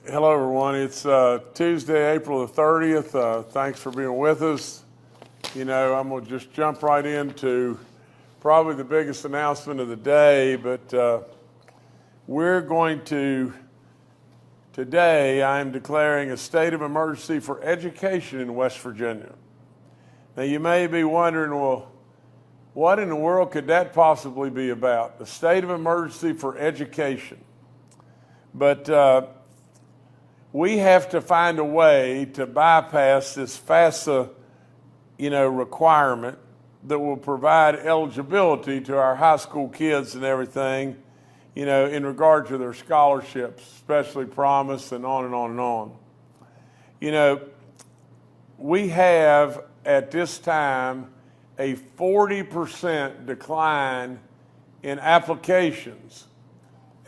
Hello, everyone. It's Tuesday, April the 30th. Thanks for being with us. You know, I'm going to just jump right into probably the biggest announcement of the day, but we're going to, today, I'm declaring a state of emergency for education in West Virginia. Now, you may be wondering, well, what in the world could that possibly be about? A state of emergency for education. But we have to find a way to bypass this FAFSA, requirement that will provide eligibility to our high school kids and everything, in regard to their scholarships, especially Promise and on and on and on. We have at this time a 40% decline in applications.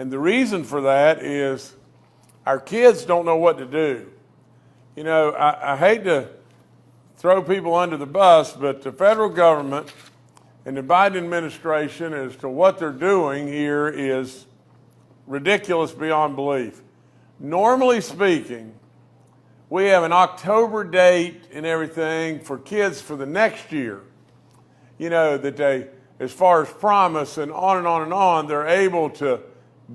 And the reason for that is our kids don't know what to do. I hate to throw people under the bus, but the federal government and the Biden administration as to what they're doing here is ridiculous beyond belief. Normally speaking, we have an October date and everything for kids for the next year. That they, as far as Promise and on and on and on, they're able to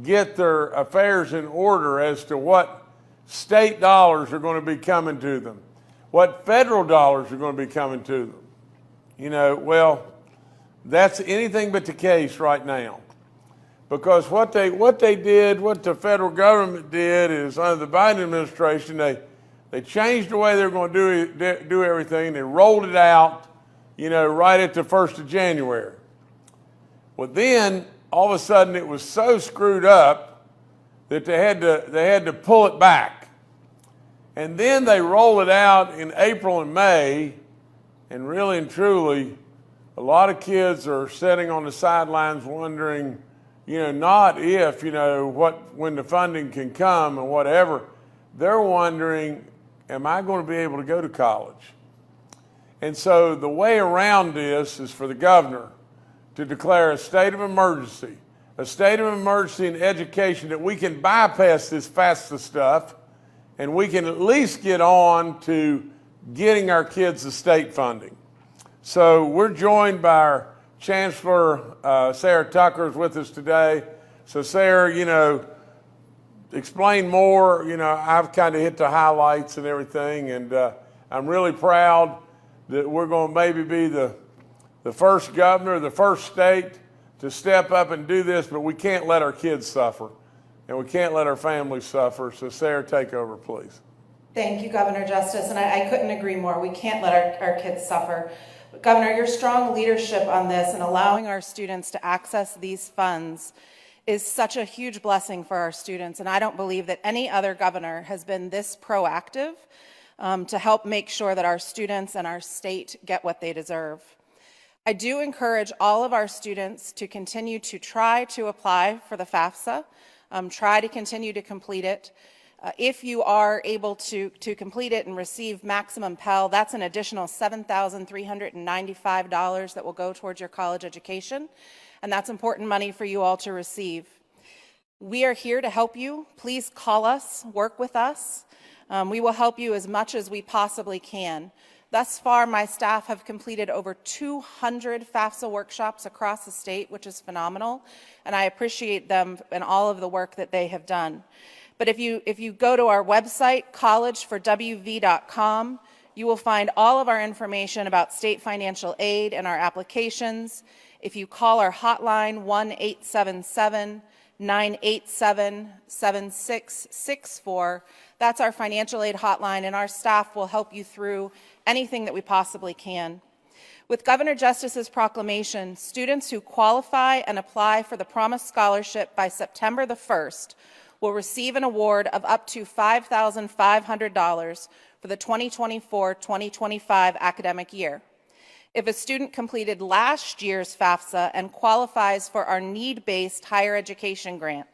get their affairs in order as to what state dollars are going to be coming to them, what federal dollars are going to be coming to them. Well, that's anything but the case right now. Because what the federal government did is, under the Biden administration, they changed the way they were going to do everything. They rolled it out, right at the 1st of January. Well, then, all of a sudden, it was so screwed up that they had to pull it back. And then they roll it out in April and May, and really and truly, a lot of kids are sitting on the sidelines wondering, not if, when the funding can come and whatever. They're wondering, am I going to be able to go to college? And so the way around this is for the governor to declare a state of emergency in education, that we can bypass this FAFSA stuff and we can at least get on to getting our kids the state funding. So we're joined by our Chancellor, Sarah Tucker is with us today. So Sarah, explain more. I've kind of hit the highlights and everything, and I'm really proud that we're going to maybe be the first governor, the first state to step up and do this, but we can't let our kids suffer, and we can't let our families suffer. So Sarah, take over, please. Thank you, Governor Justice, and I couldn't agree more. We can't let our kids suffer. But Governor, your strong leadership on this and allowing our students to access these funds is such a huge blessing for our students, and I don't believe that any other governor has been this proactive to help make sure that our students and our state get what they deserve. I do encourage all of our students to continue to try to apply for the FAFSA, try to continue to complete it. If you are able to complete it and receive maximum Pell, that's an additional $7,395 that will go towards your college education, and that's important money for you all to receive. We are here to help you. Please call us, work with us. We will help you as much as we possibly can. Thus far, my staff have completed over 200 FAFSA workshops across the state, which is phenomenal, and I appreciate them and all of the work that they have done. But if you go to our website, collegeforwv.com, you will find all of our information about state financial aid and our applications. If you call our hotline, 1-877-987-7664, that's our financial aid hotline, and our staff will help you through anything that we possibly can. With Governor Justice's proclamation, students who qualify and apply for the Promise Scholarship by September the 1st will receive an award of up to $5,500 for the 2024-2025 academic year. If a student completed last year's FAFSA and qualifies for our need-based higher education grant,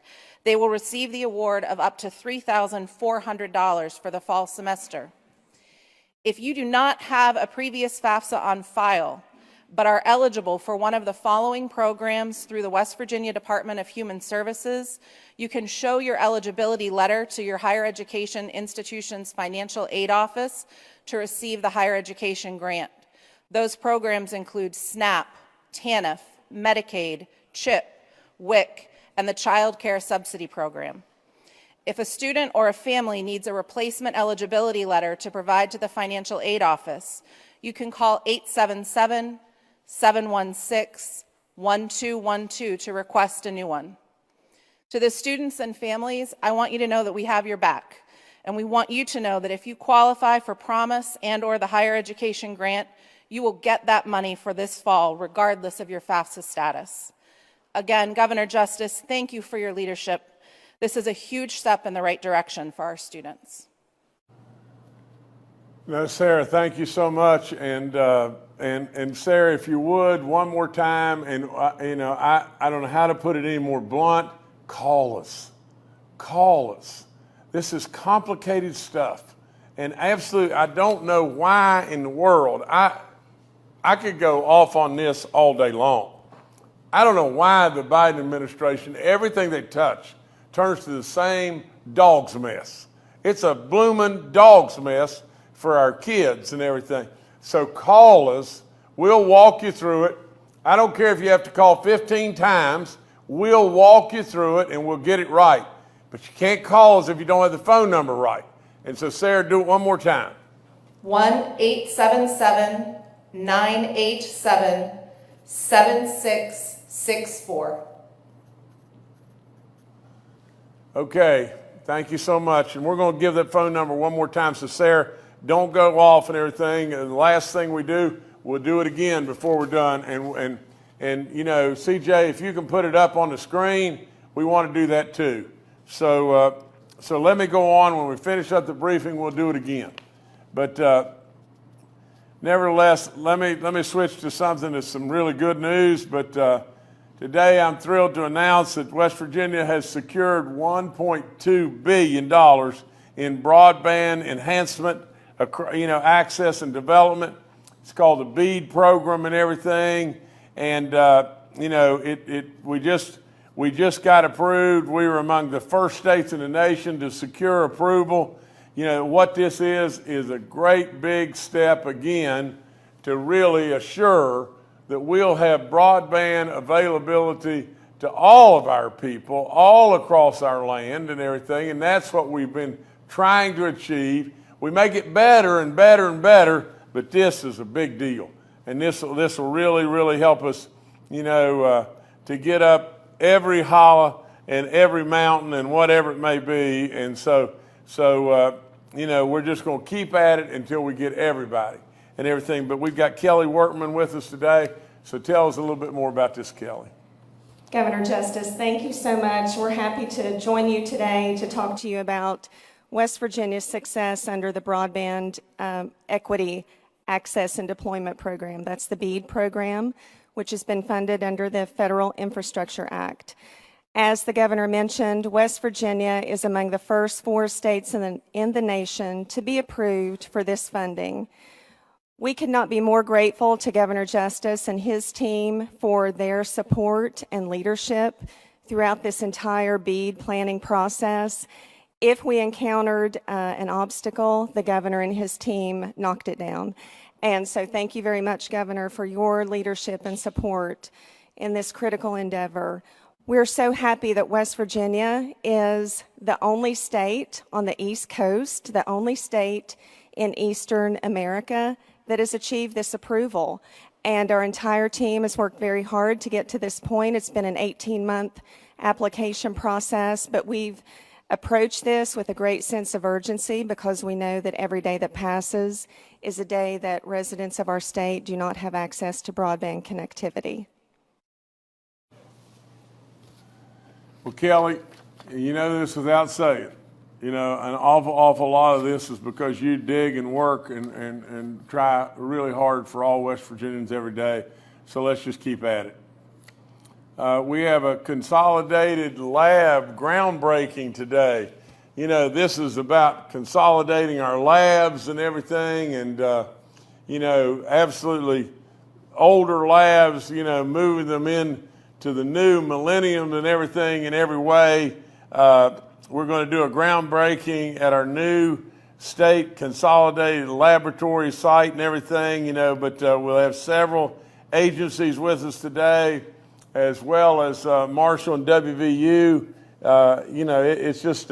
they will receive the award of up to $3,400 for the fall semester. If you do not have a previous FAFSA on file, but are eligible for one of the following programs through the West Virginia Department of Human Services, you can show your eligibility letter to your higher education institution's financial aid office to receive the higher education grant. Those programs include SNAP, TANF, Medicaid, CHIP, WIC, and the Child Care Subsidy Program. If a student or a family needs a replacement eligibility letter to provide to the financial aid office, you can call 877-716-1212 to request a new one. To the students and families, I want you to know that we have your back, and we want you to know that if you qualify for Promise and/or the higher education grant, you will get that money for this fall, regardless of your FAFSA status. Again, Governor Justice, thank you for your leadership. This is a huge step in the right direction for our students. No, Sarah, thank you so much. And Sarah, if you would, one more time, and I don't know how to put it any more blunt, call us. Call us. This is complicated stuff. And absolutely, I don't know why in the world, I could go off on this all day long. I don't know why the Biden administration, everything they touch, turns to the same dog's mess. It's a blooming dog's mess for our kids and everything. So call us. We'll walk you through it. I don't care if you have to call 15 times. We'll walk you through it and we'll get it right. But you can't call us if you don't have the phone number right. And so, Sarah, do it one more time. 1-877-987-7664. Okay, thank you so much. And we're going to give that phone number one more time. So, Sarah, don't go off and everything. And the last thing we do, we'll do it again before we're done. And CJ, if you can put it up on the screen, we want to do that too. So let me go on. When we finish up the briefing, we'll do it again. But nevertheless, let me switch to something that's some really good news. But today I'm thrilled to announce that West Virginia has secured $1.2 billion in broadband enhancement, access and development. It's called the BEAD program and everything. And, we just got approved. We were among the first states in the nation to secure approval. What this is a great big step again to really assure that we'll have broadband availability to all of our people, all across our land and everything. And that's what we've been trying to achieve. We make it better and better and better, but this is a big deal. And this will really, really help us, to get up every hollow and every mountain and whatever it may be. And so we're just going to keep at it until we get everybody and everything. But we've got Kelly Workman with us today. So tell us a little bit more about this, Kelly. Governor Justice, thank you so much. We're happy to join you today to talk to you about West Virginia's success under the Broadband Equity Access and Deployment Program. That's the BEAD program, which has been funded under the Federal Infrastructure Act. As the governor mentioned, West Virginia is among the first 4 states in the nation to be approved for this funding. We could not be more grateful to Governor Justice and his team for their support and leadership throughout this entire BEAD planning process. If we encountered an obstacle, the governor and his team knocked it down. And so thank you very much, Governor, for your leadership and support in this critical endeavor. We're so happy that West Virginia is the only state on the East Coast, the only state in Eastern America that has achieved this approval. And our entire team has worked very hard to get to this point. It's been an 18-month application process, but we've approach this with a great sense of urgency because we know that every day that passes is a day that residents of our state do not have access to broadband connectivity. Well, Kelly, you know this without saying. An awful lot of this is because you dig and work and try really hard for all West Virginians every day. So let's just keep at it. We have a Consolidated lab groundbreaking today. This is about consolidating our labs and everything, and absolutely older labs, moving them in to the new millennium and everything in every way. We're going to do a groundbreaking at our new state consolidated laboratory site and everything, but we'll have several agencies with us today, as well as Marshall and WVU. It's just,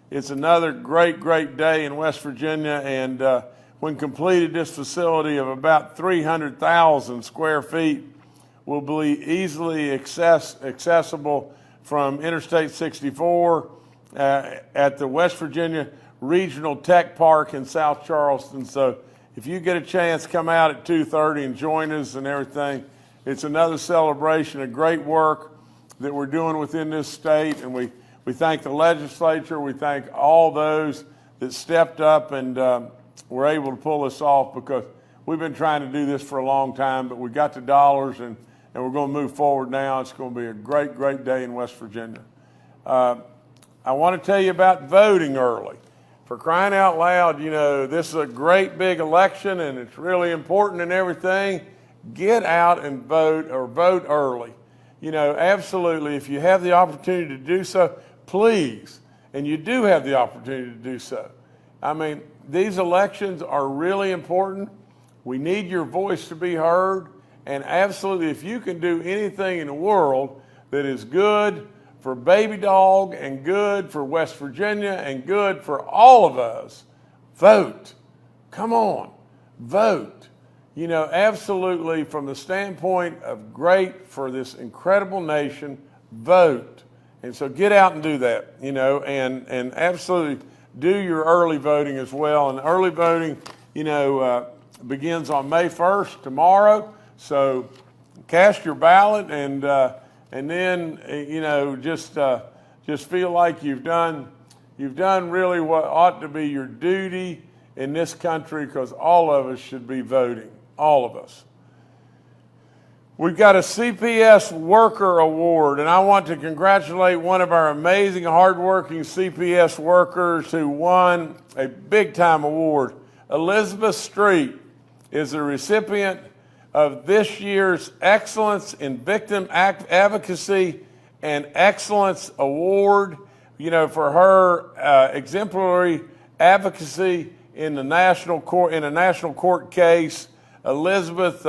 it's another great day in West Virginia, and when completed, this facility of about 300,000 square feet will be easily accessible from Interstate 64 at the West Virginia Regional Tech Park in South Charleston. So if you get a chance, come out at 2:30 and join us and everything. It's another celebration of great work that we're doing within this state, and we thank the legislature. We thank all those that stepped up and were able to pull this off, because we've been trying to do this for a long time, but we got the dollars, and we're going to move forward now. It's going to be a great day in West Virginia. I want to tell you about voting early. For crying out loud, this is a great big election, and it's really important and everything. Get out and vote, or vote early. Absolutely, if you have the opportunity to do so, please. And you do have the opportunity to do so. I mean, these elections are really important. We need your voice to be heard. And absolutely, if you can do anything in the world that is good for Baby Dog and good for West Virginia and good for all of us, vote. Come on, vote. Absolutely, from the standpoint of great for this incredible nation, vote. And so get out and do that, and absolutely do your early voting as well. And early voting, begins on May 1st, tomorrow. So cast your ballot, and then just feel like you've done really what ought to be your duty in this country, because all of us should be voting, all of us. We've got a CPS Worker Award, and I want to congratulate one of our amazing, hardworking CPS workers who won a big-time award. Elizabeth Street is the recipient of this year's Excellence in Victim Advocacy and Excellence Award, for her exemplary advocacy in the national court case. Elizabeth,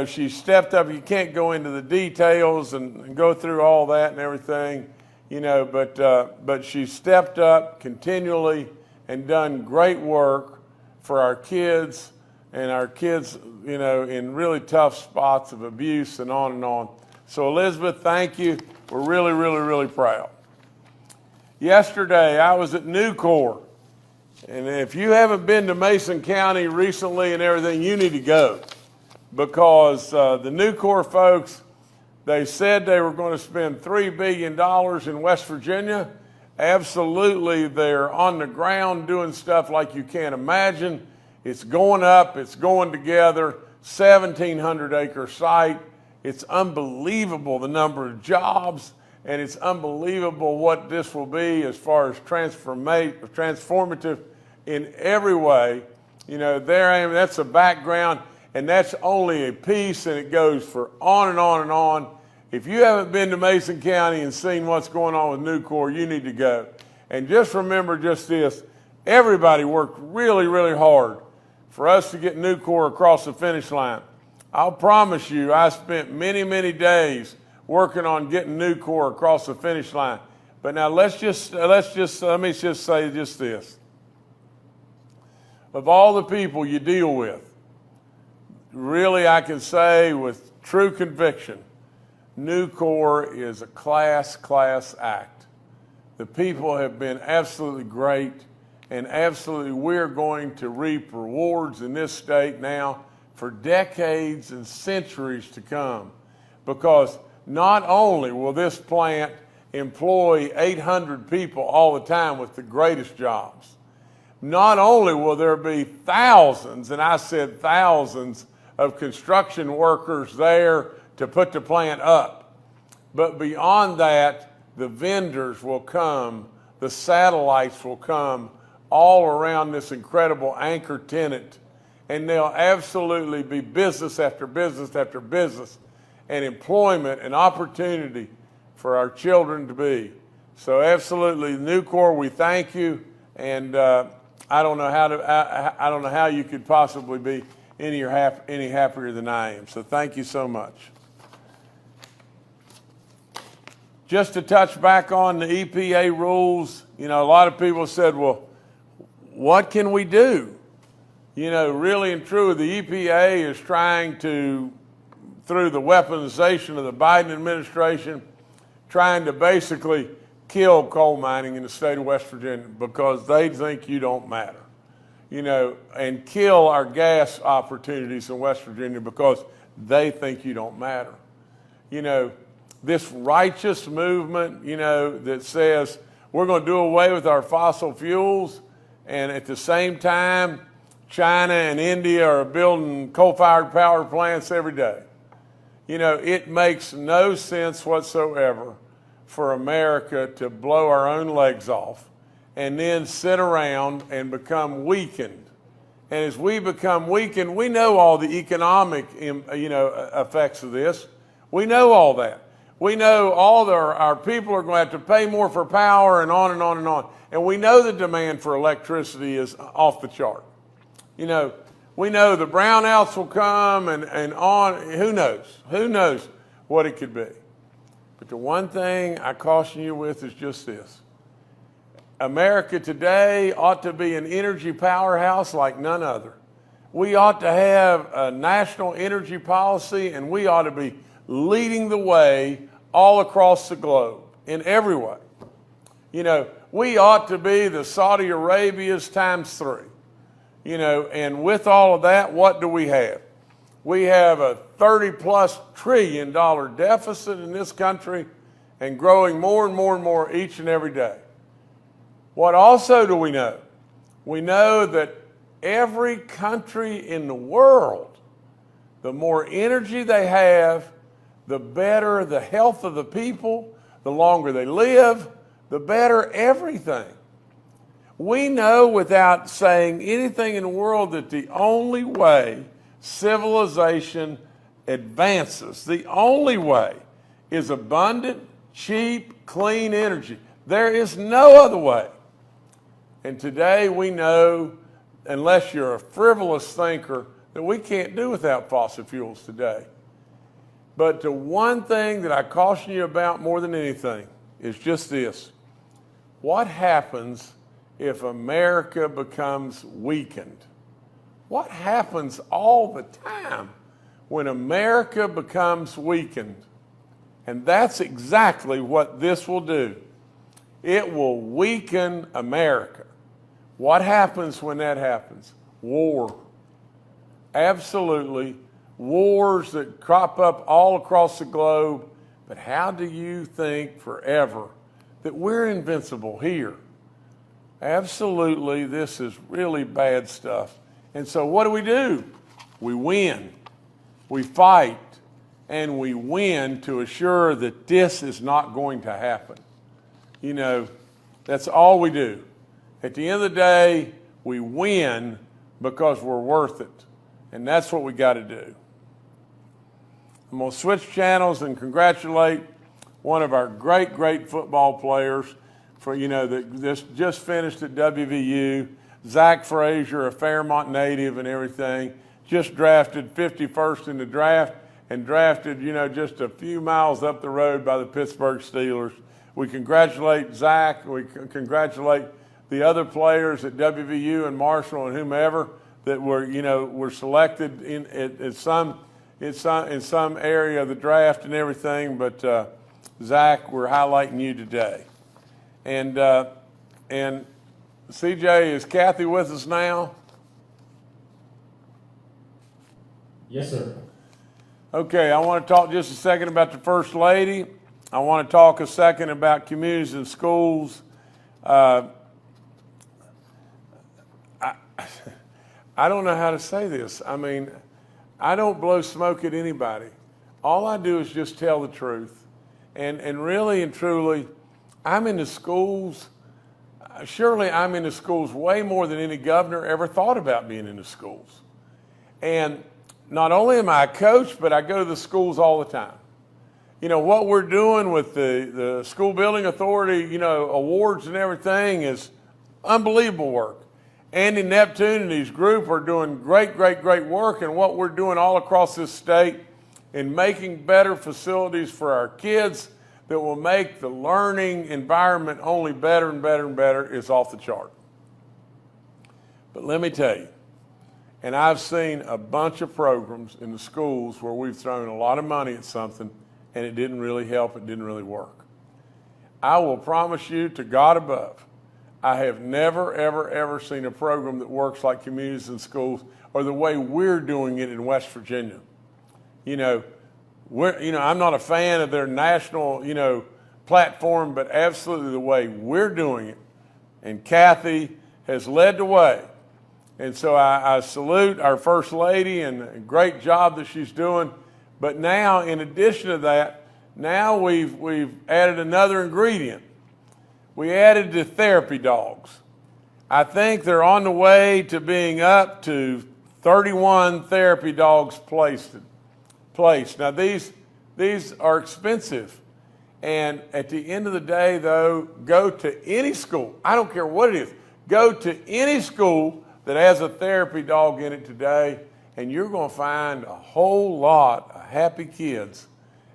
she stepped up. You can't go into the details and go through all that and everything, but she stepped up continually and done great work for our kids, and our kids, in really tough spots of abuse and on and on. So Elizabeth, thank you. We're really proud. Yesterday, I was at Nucor, and if you haven't been to Mason County recently and everything, you need to go, because the Nucor folks, they said they were going to spend $3 billion in West Virginia. Absolutely, they're on the ground doing stuff like you can't imagine. It's going up, it's going together, 1,700-acre site. It's unbelievable the number of jobs, and it's unbelievable what this will be as far as transformative in every way. That's a background, and that's only a piece, and it goes for on and on and on. If you haven't been to Mason County and seen what's going on with Nucor, you need to go. And just remember just this, everybody worked really hard for us to get Nucor across the finish line. I'll promise you, I spent many days working on getting Nucor across the finish line. But now let me just say just this. Of all the people you deal with, really I can say with true conviction, Nucor is a class act. The people have been absolutely great, and absolutely we're going to reap rewards in this state now for decades and centuries to come, because not only will this plant employ 800 people all the time with the greatest jobs, not only will there be thousands, and I said thousands, of construction workers there to put the plant up, but beyond that, the vendors will come, the satellites will come all around this incredible anchor tenant. and there'll absolutely be business after business after business and employment and opportunity for our children to be. So absolutely, Nucor, we thank you, and I don't know how you could possibly be any happier than I am. So thank you so much. Just to touch back on the EPA rules, a lot of people said, well, what can we do? Really and truly, the EPA is trying to, through the weaponization of the Biden administration, trying to basically kill coal mining in the state of West Virginia because they think you don't matter, and kill our gas opportunities in West Virginia because they think you don't matter. This righteous movement, that says we're going to do away with our fossil fuels, and at the same time, China and India are building coal-fired power plants every day. It makes no sense whatsoever for America to blow our own legs off and then sit around and become weakened. And as we become weakened, we know all the economic, effects of this. We know all that. We know our people are going to have to pay more for power and on and on and on. And we know the demand for electricity is off the chart. We know the brownouts will come and on. Who knows? Who knows what it could be? But the one thing I caution you with is just this. America today ought to be an energy powerhouse like none other. We ought to have a national energy policy, and we ought to be leading the way all across the globe in every way. We ought to be the Saudi Arabia's times 3. And with all of that, what do we have? We have a $30+ trillion deficit in this country and growing more and more and more each and every day. What also do we know? We know that every country in the world, the more energy they have, the better the health of the people, the longer they live, the better everything. We know without saying anything in the world that the only way civilization advances, the only way is abundant, cheap, clean energy. There is no other way. And today we know, unless you're a frivolous thinker, that we can't do without fossil fuels today. But the one thing that I caution you about more than anything is just this. What happens if America becomes weakened? What happens all the time when America becomes weakened? And that's exactly what this will do. It will weaken America. What happens when that happens? War. Absolutely. Wars that crop up all across the globe. But how do you think forever that we're invincible here? Absolutely, this is really bad stuff. And so what do? We win. We fight. And we win to assure that this is not going to happen. That's all we do. At the end of the day, we win because we're worth it. And that's what we got to do. I'm going to switch channels and congratulate one of our great, great football players for, that just finished at WVU, Zach Frazier, a Fairmont native and everything, just drafted 51st in the draft and drafted, just a few miles up the road by the Pittsburgh Steelers. We congratulate Zach. We congratulate the other players at WVU and Marshall and whomever that were selected in some area of the draft and everything. But Zach, we're highlighting you today. And CJ, is Kathy with us now? Yes, sir. Okay, I want to talk just a second about the First Lady. I want to talk a second about communities and schools. I don't know how to say this. I mean, I don't blow smoke at anybody. All I do is just tell the truth. And really and truly, I'm in the schools. Surely I'm in the schools way more than any governor ever thought about being in the schools. And not only am I a coach, but I go to the schools all the time. You know, what we're doing with the school building authority, you know, awards and everything is unbelievable work. Andy Neptune and his group are doing great work, and what we're doing all across this state in making better facilities for our kids that will make the learning environment only better and better and better is off the chart. But let me tell you, and I've seen a bunch of programs in the schools where we've thrown a lot of money at something and it didn't really help, it didn't really work. I will promise you to God above, I have never, ever seen a program that works like Communities in Schools or the way we're doing it in West Virginia. You know, I'm not a fan of their national, you know, platform, but absolutely the way we're doing it. And Kathy has led the way. And so I salute our First Lady and a great job that she's doing. But now, in addition to that, now we've added another ingredient. We added the therapy dogs. I think they're on the way to being up to 31 therapy dogs placed. Now these are expensive. And at the end of the day, though, go to any school. I don't care what it is. Go to any school that has a therapy dog in it today, and you're going to find a whole lot of happy kids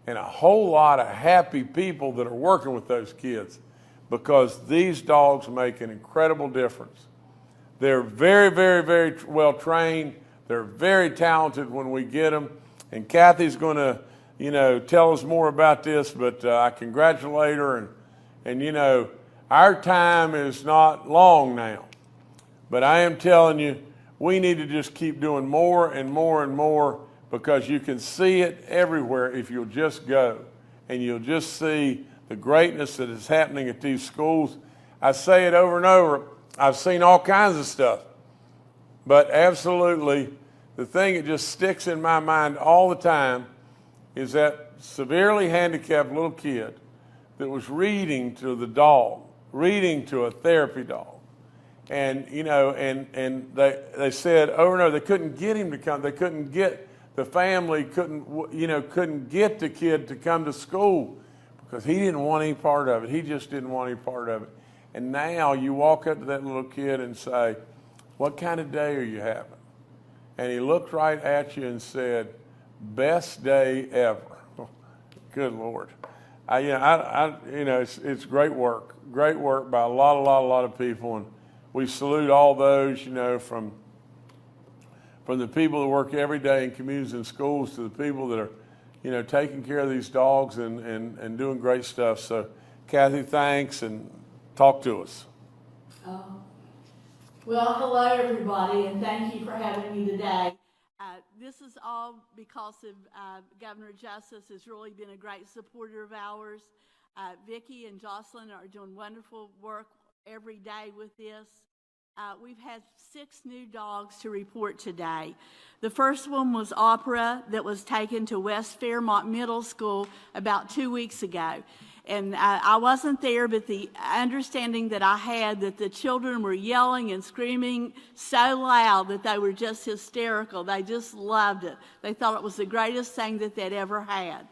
and a whole lot of happy people that are working with those kids, because these dogs make an incredible difference. They're very well trained. They're very talented when we get them. And Kathy's going to, you know, tell us more about this, but I congratulate her. And you know, our time is not long now. But I am telling you, we need to just keep doing more and more, because you can see it everywhere if you'll just go. And you'll just see the greatness that is happening at these schools. I say it over and over. I've seen all kinds of stuff. But absolutely, the thing that just sticks in my mind all the time is that severely handicapped little kid that was reading to the dog, reading to a therapy dog. And, you know, and they said over and over, they couldn't get him to come. They couldn't get, the family couldn't get the kid to come to school because he didn't want any part of it. He just didn't want any part of it. And now you walk up to that little kid and say, what kind of day are you having? And he looked right at you and said, best day ever. Good Lord. It's great work by a lot of people. And we salute all those, you know, from the people that work every day in communities and schools to the people that are, you know, taking care of these dogs and doing great stuff. So, Kathy, thanks, and talk to us. Well, hello, everybody, and thank you for having me today. This is all because of Governor Justice has really been a great supporter of ours. Vicki and Jocelyn are doing wonderful work every day with this. We've had 6 new dogs to report today. The first one was Opera, that was taken to West Fairmont Middle School about 2 weeks ago. And I wasn't there, but the understanding that I had that the children were yelling and screaming so loud that they were just hysterical. They just loved it. They thought it was the greatest thing that they'd ever had.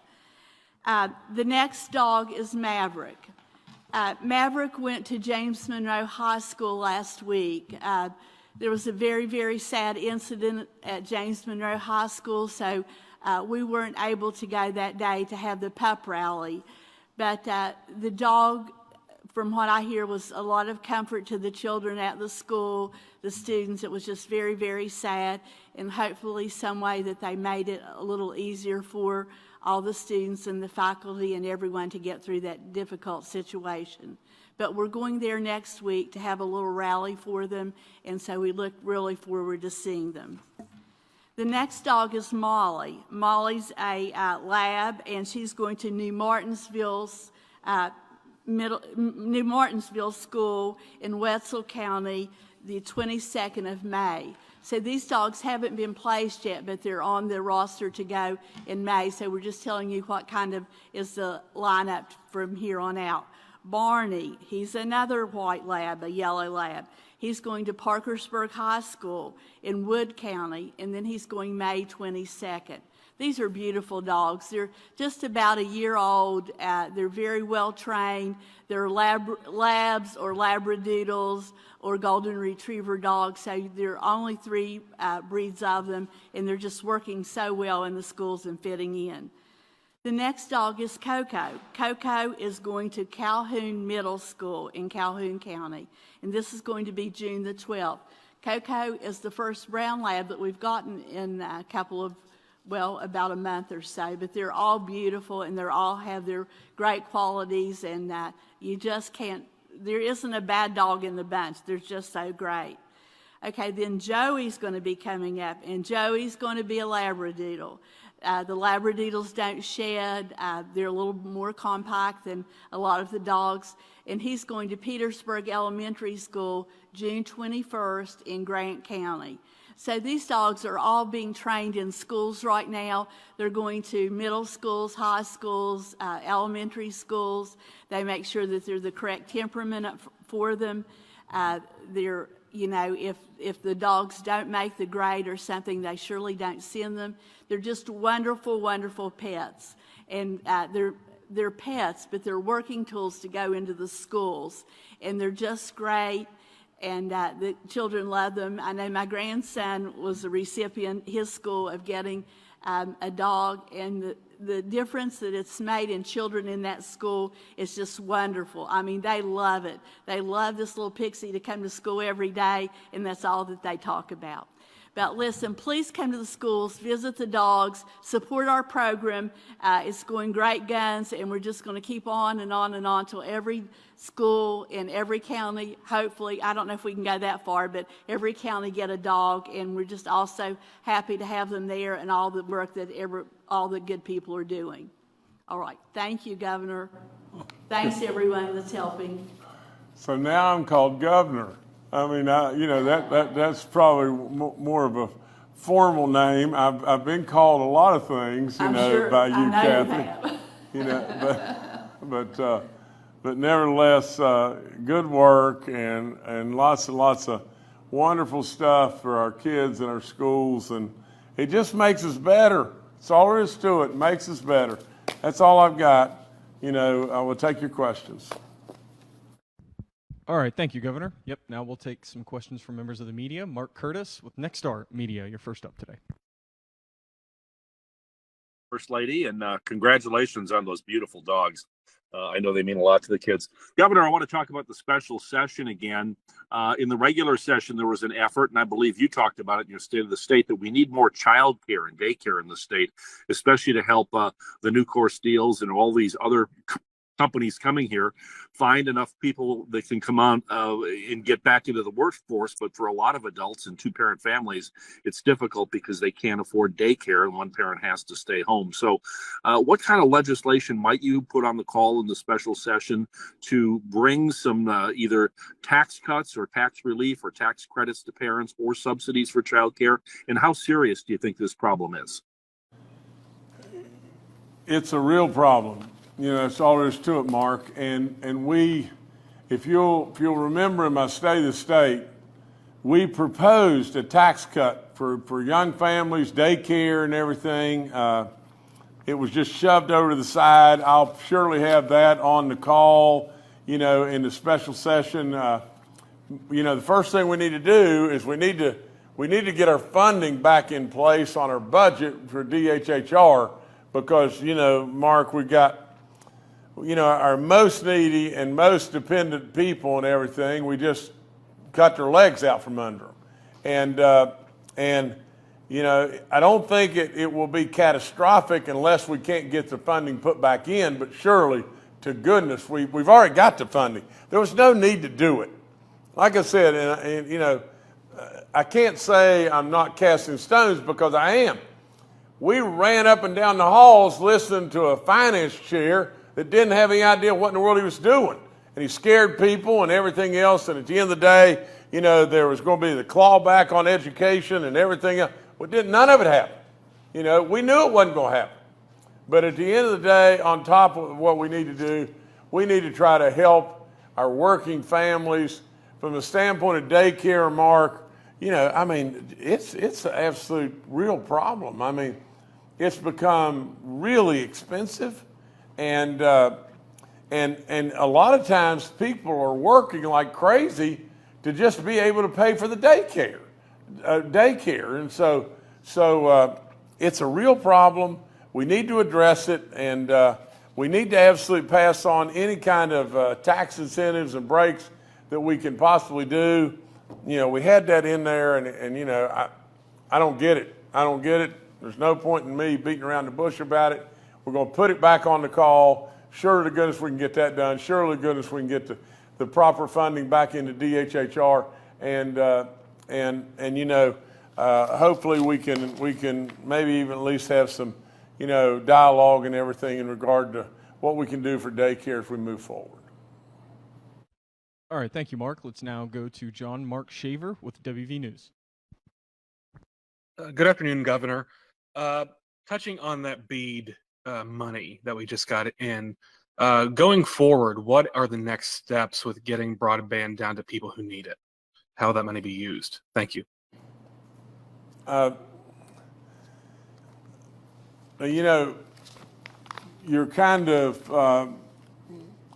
The next dog is Maverick. Maverick went to James Monroe High School last week. There was a very sad incident at James Monroe High School, so we weren't able to go that day to have the pup rally. But the dog, from what I hear, was a lot of comfort to the children at the school, the students. It was just very sad, and hopefully some way that they made it a little easier for all the students and the faculty and everyone to get through that difficult situation. But we're going there next week to have a little rally for them, and so we look really forward to seeing them. The next dog is Molly. Molly's a lab, and she's going to New Martinsville School in Wetzel County the 22nd of May. So these dogs haven't been placed yet, but they're on the roster to go in May. So we're just telling you what kind of is the lineup from here on out. Barney, he's another white lab, a yellow lab. He's going to Parkersburg High School in Wood County, and then he's going May 22nd. These are beautiful dogs. They're just about a year old. They're very well trained. They're labs or labradoodles or golden retriever dogs. So there are only 3 breeds of them, and they're just working so well in the schools and fitting in. The next dog is Coco. Coco is going to Calhoun Middle School in Calhoun County, and this is going to be June the 12th. Coco is the first brown lab that we've gotten in a couple of, well, about a month or so, but they're all beautiful and they all have their great qualities, and you just can't, there isn't a bad dog in the bunch. They're just so great. Okay, then Joey's going to be coming up, and Joey's going to be a Labradoodle. The Labradoodles don't shed. They're a little more compact than a lot of the dogs. And he's going to Petersburg Elementary School June 21st in Grant County. So these dogs are all being trained in schools right now. They're going to middle schools, high schools, elementary schools. They make sure that they're the correct temperament for them. They're, you know, if the dogs don't make the grade or something, they surely don't send them. They're just wonderful, wonderful pets. And they're pets, but they're working tools to go into the schools. And they're just great. And the children love them. I know my grandson was a recipient, his school, of getting a dog, and the difference that it's made in children in that school is just wonderful. I mean, they love it. They love this little pixie to come to school every day, and that's all that they talk about. But listen, please come to the schools, visit the dogs, support our program. It's going great guns, and we're just going to keep on and on and on till every school in every county, hopefully, I don't know if we can go that far, but every county get a dog, and we're just also happy to have them there and all the work that all the good people are doing. All right. Thank you, Governor. Thanks, everyone that's helping. So now I'm called Governor. I mean, you know, that's probably more of a formal name. I've been called a lot of things, you know, sure, by you, Kathy. You know, but nevertheless, good work and lots of wonderful stuff for our kids and our schools, and it just makes us better. That's all there is to it. It makes us better. That's all I've got. You know, I will take your questions. All right, thank you, Governor. Yep, now we'll take some questions from members of the media. Mark Curtis with Nexstar Media, you're first up today. First Lady, and congratulations on those beautiful dogs. I know they mean a lot to the kids. Governor, I want to talk about the special session again. In the regular session, there was an effort, and I believe you talked about it in your State of the State, that we need more child care and daycare in the state, especially to help the Nucor Steels and all these other companies coming here find enough people that can come on and get back into the workforce. But for a lot of adults and 2-parent families, it's difficult because they can't afford daycare and one parent has to stay home. So what kind of legislation might you put on the call in the special session to bring some either tax cuts or tax relief or tax credits to parents or subsidies for childcare? And how serious do you think this problem is? It's a real problem. You know, that's all there is to it, Mark. And we, if you'll remember in my State of the State, we proposed a tax cut for young families, daycare and everything. It was just shoved over to the side. I'll surely have that on the call, you know, in the special session. You know, the first thing we need to do is we need to get our funding back in place on our budget for DHHR, because, you know, Mark, we've got, you know, our most needy and most dependent people and everything, we just cut their legs out from under them. And you know, I don't think it will be catastrophic unless we can't get the funding put back in, but surely, to goodness, we've already got the funding. There was no need to do it. Like I said, and you know, I can't say I'm not casting stones, because I am. We ran up and down the halls listening to a finance chair that didn't have any idea what in the world he was doing. And he scared people and everything else. And at the end of the day, you know, there was going to be the clawback on education and everything else. Well, none of it happened. You know, we knew it wasn't going to happen. But at the end of the day, on top of what we need to do, we need to try to help our working families from the standpoint of daycare, Mark. You know, I mean, it's an absolute real problem. I mean, it's become really expensive, and a lot of times people are working like crazy to just be able to pay for the daycare, and so it's a real problem. We need to address it, and we need to absolutely pass on any kind of tax incentives and breaks that we can possibly do. You know, we had that in there, and you know, I don't get it. I don't get it. There's no point in me beating around the bush about it. We're going to put it back on the call. Sure to goodness we can get that done. Sure to goodness we can get the proper funding back into DHHR, and you know, hopefully we can maybe even at least have some, you know, dialogue and everything in regard to what we can do for daycare if we move forward. All right, thank you, Mark. Let's now go to John Mark Shaver with WV News. Good afternoon, Governor. Touching on that BEAD money that we just got in, going forward, what are the next steps with getting broadband down to people who need it? How will that money be used? Thank you. You know, you're kind of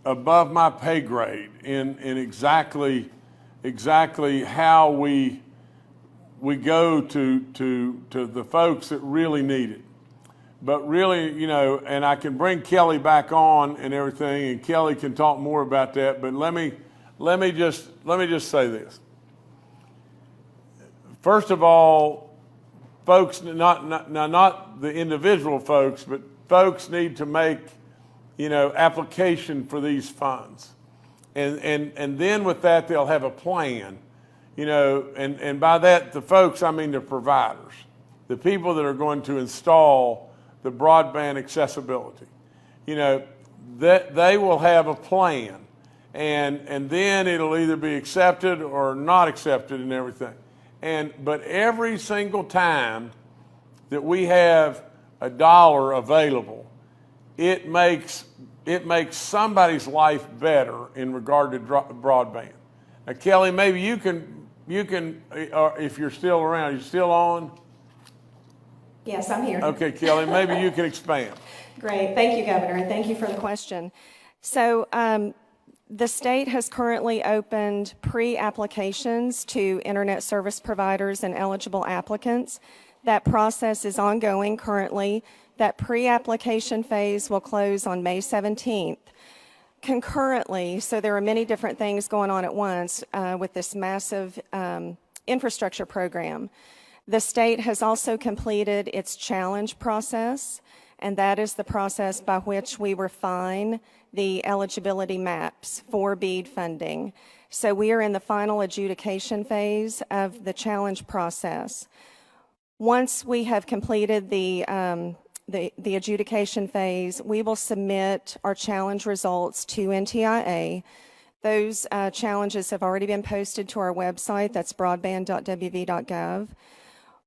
above my pay grade in exactly how we go to the folks that really need it. But really, you know, and I can bring Kelly back on and everything, and Kelly can talk more about that. But let me just say this. First of all, folks, not the individual folks, but folks need to make, you know, application for these funds, and then with that they'll have a plan, you know, and by that the folks I mean the providers, the people that are going to install the broadband accessibility, you know, that they will have a plan, and then it'll either be accepted or not accepted and everything, but every single time that we have a dollar available, it makes somebody's life better in regard to broadband. Now, Kelly, maybe you can, if you're still around, you still on? Yes, I'm here. Okay, Kelly, maybe you can expand. Great. Thank you, Governor, and thank you for the question. So the state has currently opened pre-applications to internet service providers and eligible applicants. That process is ongoing currently. That pre-application phase will close on May 17th. Concurrently, so there are many different things going on at once with this massive infrastructure program. The state has also completed its challenge process, and that is the process by which we refine the eligibility maps for BEAD funding. So we are in the final adjudication phase of the challenge process. Once we have completed the adjudication phase, we will submit our challenge results to NTIA. Those challenges have already been posted to our website, that's broadband.wv.gov.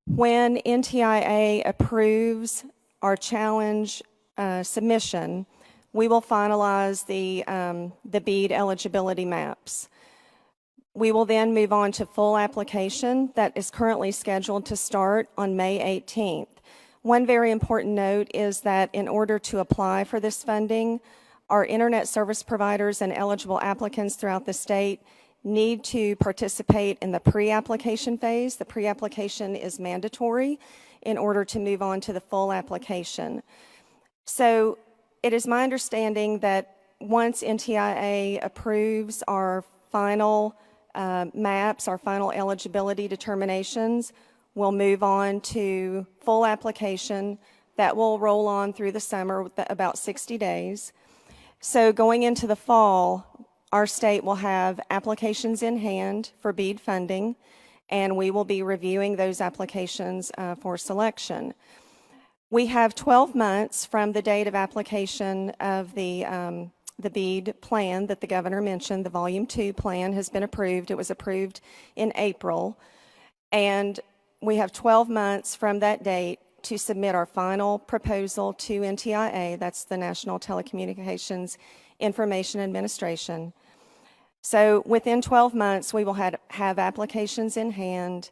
When NTIA approves our challenge submission, we will finalize the BEAD eligibility maps. We will then move on to full application that is currently scheduled to start on May 18th. One very important note is that in order to apply for this funding, our internet service providers and eligible applicants throughout the state need to participate in the pre-application phase. The pre-application is mandatory in order to move on to the full application. So it is my understanding that once NTIA approves our final maps, our final eligibility determinations, we'll move on to full application. That will roll on through the summer, about 60 days. So going into the fall, our state will have applications in hand for BEAD funding, and we will be reviewing those applications for selection. We have 12 months from the date of application of the BEAD plan that the governor mentioned. The Volume 2 plan has been approved. It was approved in April. And we have 12 months from that date to submit our final proposal to NTIA, that's the National Telecommunications information administration. So within 12 months, we will have applications in hand.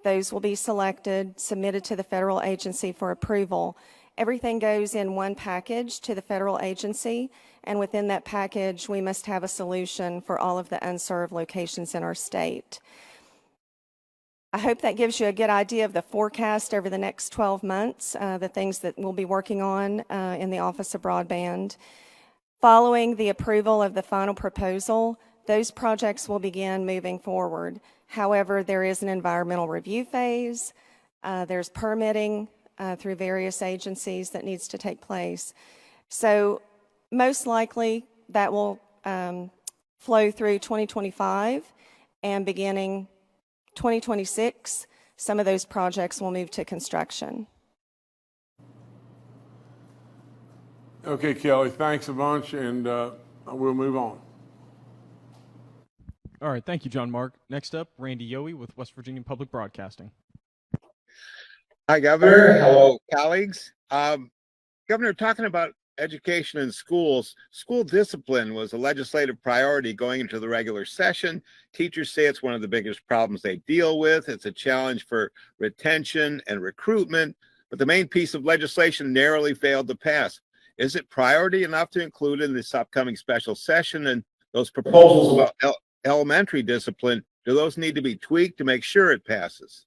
Those will be selected, submitted to the federal agency for approval. Everything goes in one package to the federal agency, and within that package, we must have a solution for all of the unserved locations in our state. I hope that gives you a good idea of the forecast over the next 12 months, the things that we'll be working on in the Office of Broadband. Following the approval of the final proposal, those projects will begin moving forward. However, there is an environmental review phase. There's permitting through various agencies that needs to take place. So most likely that will flow through 2025, and beginning 2026, some of those projects will move to construction. Okay, Kelly, thanks a bunch, and we'll move on. All right, thank you, John Mark. Next up, Randy Yohe with West Virginia Public Broadcasting. Hi, Governor. Hello, colleagues. Governor, talking about education in schools, school discipline was a legislative priority going into the regular session. Teachers say it's one of the biggest problems they deal with. It's a challenge for retention and recruitment, but the main piece of legislation narrowly failed to pass. Is it priority enough to include in this upcoming special session? And those proposals about elementary discipline, do those need to be tweaked to make sure it passes?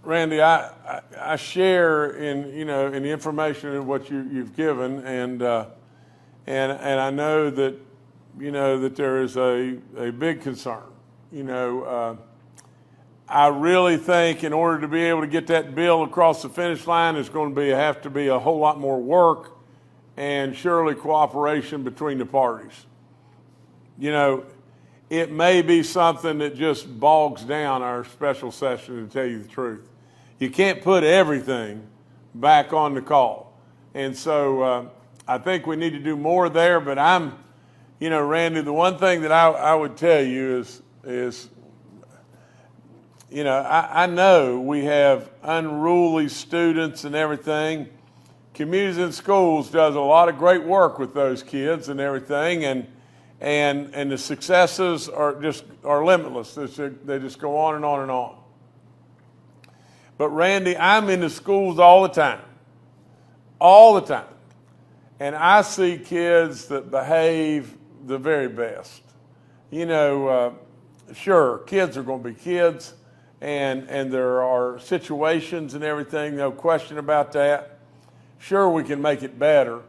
Randy, I share in in the information and what you've given, and I know that that there is a big concern. I really think in order to be able to get that bill across the finish line, there's going to have to be a whole lot more work and surely cooperation between the parties. It may be something that just bogs down our special session, to tell you the truth. You can't put everything back on the call. And so I think we need to do more there, but Randy, the one thing that I would tell you is I know we have unruly students and everything. Communities and Schools does a lot of great work with those kids and everything, and the successes are limitless. They just go on and on and on. But Randy, I'm in the schools all the time, and I see kids that behave the very best. Sure, kids are going to be kids, and there are situations and everything, no question about that. Sure, we can make it better,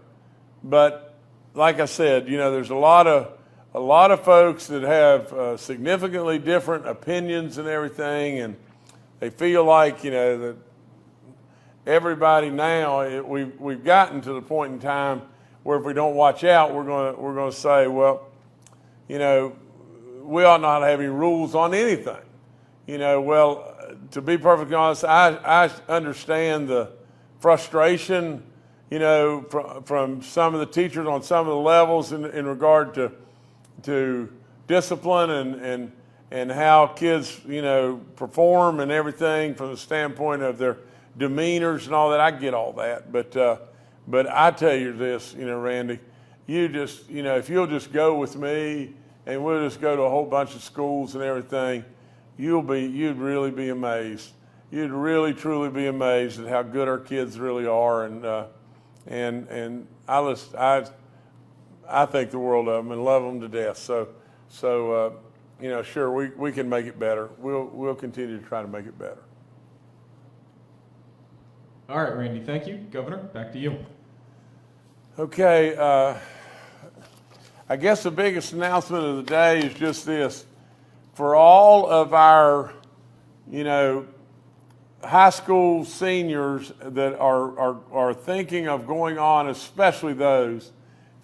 but like I said, there's a lot of folks that have significantly different opinions and everything, and they feel like that everybody now we've gotten to the point in time where if we don't watch out, we're going to say, well, we ought not have any rules on anything. Well, to be perfectly honest, I understand the frustration, from some of the teachers on some of the levels in regard to discipline and how kids, perform and everything from the standpoint of their demeanors and all that. I get all that, but I tell you this, Randy, you just, if you'll just go with me and we'll just go to a whole bunch of schools and everything, you'd really be amazed. You'd really truly be amazed at how good our kids really are, and I think the world of them and love them to death. So sure, we can make it better. We'll continue to try to make it better. All right, Randy, thank you. Governor, back to you. Okay, I guess the biggest announcement of the day is just this. For all of our, high school seniors that are thinking of going on, especially those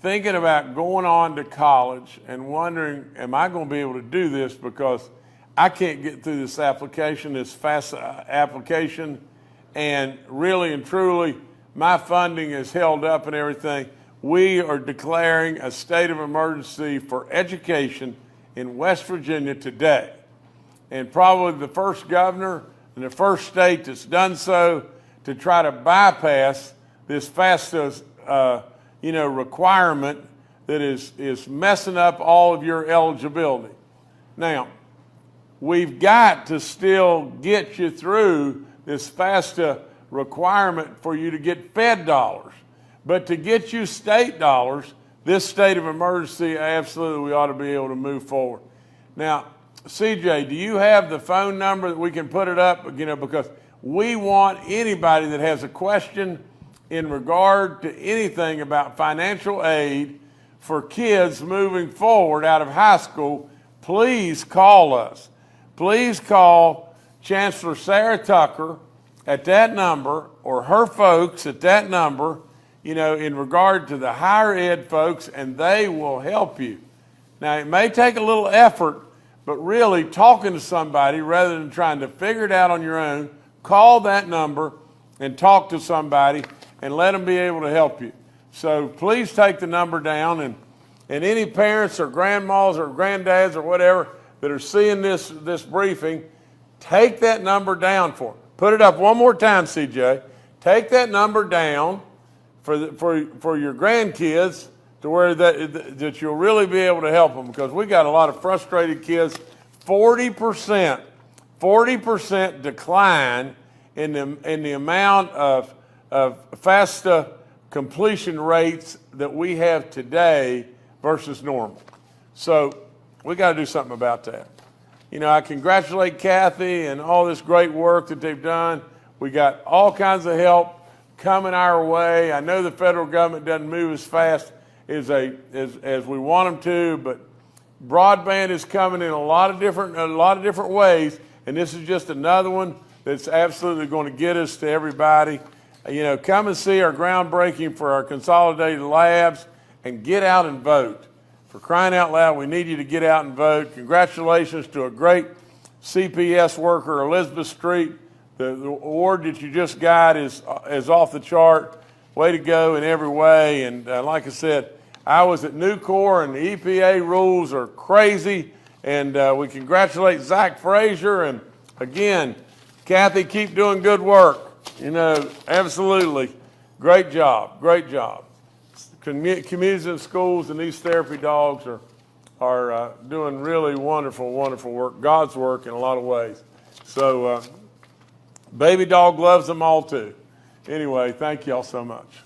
thinking about going on to college and wondering, am I going to be able to do this because I can't get through this application, this FAFSA application, and really and truly my funding is held up and everything. We are declaring a state of emergency for education in West Virginia today, and probably the first governor and the first state that's done so to try to bypass this FAFSA requirement that is messing up all of your eligibility. Now, we've got to still get you through this FAFSA requirement for you to get Fed dollars. But to get you state dollars, this state of emergency, absolutely we ought to be able to move forward. Now, CJ, do you have the phone number that we can put it up? Because we want anybody that has a question in regard to anything about financial aid for kids moving forward out of high school, please call us. Please call Chancellor Sarah Tucker at that number or her folks at that number, in regard to the higher ed folks, and they will help you. Now, it may take a little effort, but really talking to somebody rather than trying to figure it out on your own, call that number and talk to somebody and let them be able to help you. So please take the number down, and any parents or grandmas or granddads or whatever that are seeing this briefing, take that number down for them. Put it up one more time, CJ. Take that number down for your grandkids to where that you'll really be able to help them, because we got a lot of frustrated kids. 40% decline in the amount of FAFSA completion rates that we have today versus normal. So we got to do something about that. I congratulate Kathy and all this great work that they've done. We got all kinds of help coming our way. I know the federal government doesn't move as fast as we want them to, but broadband is coming in a lot of different ways, and this is just another one that's absolutely going to get us to everybody. Come and see our groundbreaking for our consolidated labs and get out and vote. For crying out loud, we need you to get out and vote. Congratulations to a great CPS worker, Elizabeth Street. The award that you just got is off the chart. Way to go in every way. And like I said, I was at Nucor, and the EPA rules are crazy. And we congratulate Zach Frazier. And again, Kathy, keep doing good work. Absolutely. Great job. Great job. Communities and schools and these therapy dogs are doing really wonderful, wonderful work. God's work in a lot of ways. So, Baby Dog loves them all too. Anyway, thank y'all so much.